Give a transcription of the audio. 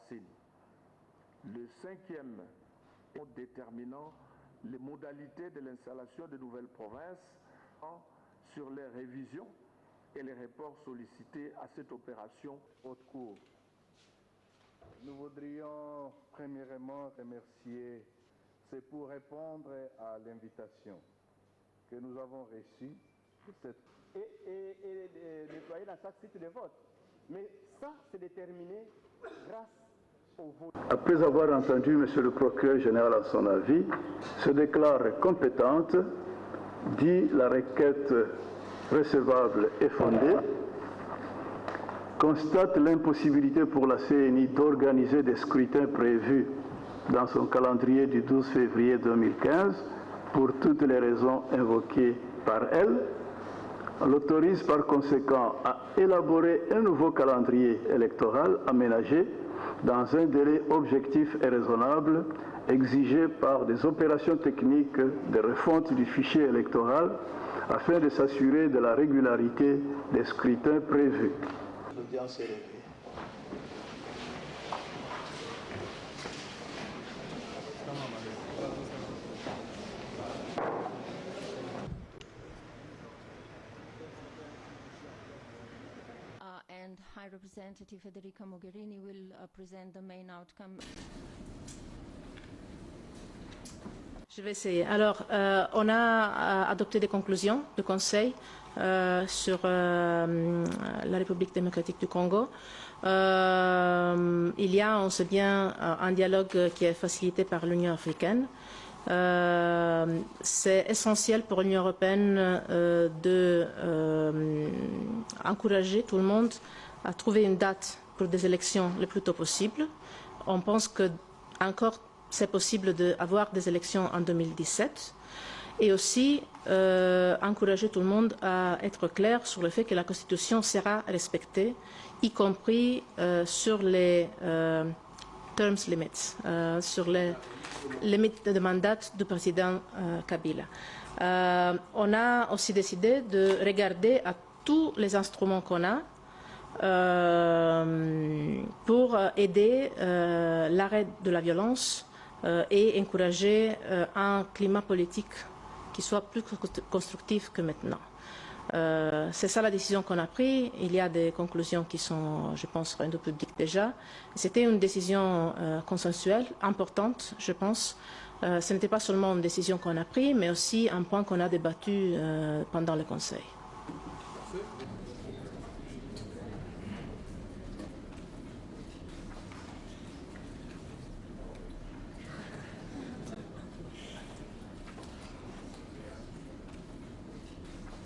CENI. Le cinquième est déterminant les modalités de l'installation de nouvelles provinces sur les révisions et les reports sollicités à cette opération haute cour. Nous voudrions premièrement remercier, c'est pour répondre à l'invitation que nous avons reçue et déployer dans chaque site de vote. Mais ça, c'est déterminé grâce au vote. Après avoir entendu M. le procureur général à son avis, se déclare compétente, dit la requête recevable et fondée, constate l'impossibilité pour la CENI d'organiser des scrutins prévus dans son calendrier du 12 février 2015 pour toutes les raisons invoquées par elle, l'autorise par conséquent à élaborer un nouveau calendrier électoral aménagé dans un délai objectif et raisonnable exigé par des opérations techniques de refonte du fichier électoral afin de s'assurer de la régularité des scrutins prévus. L'audience est levée. And High Representative Federica Mogherini will present the main outcome. Je vais essayer. Alors, on a adopté des conclusions du Conseil sur la République démocratique du Congo. Il y a, on sait bien, un dialogue qui est facilité par l'Union africaine. C'est essentiel pour l'Union européenne d'encourager tout le monde à trouver une date pour des élections le plus tôt possible. On pense que encore c'est possible d'avoir des élections en 2017 et aussi encourager tout le monde à être clair sur le fait que la Constitution sera respectée, y compris sur les terms limits, sur les limites de mandat du président Kabila. On a aussi décidé de regarder à tous les instruments qu'on a pour aider l'arrêt de la violence et encourager un climat politique qui soit plus constructif que maintenant. C'est ça la décision qu'on a prise. Il y a des conclusions qui sont, je pense, rendues publiques déjà. C'était une décision consensuelle, importante, je pense. Ce n'était pas seulement une décision qu'on a prise, mais aussi un point qu'on a débattu pendant le Conseil.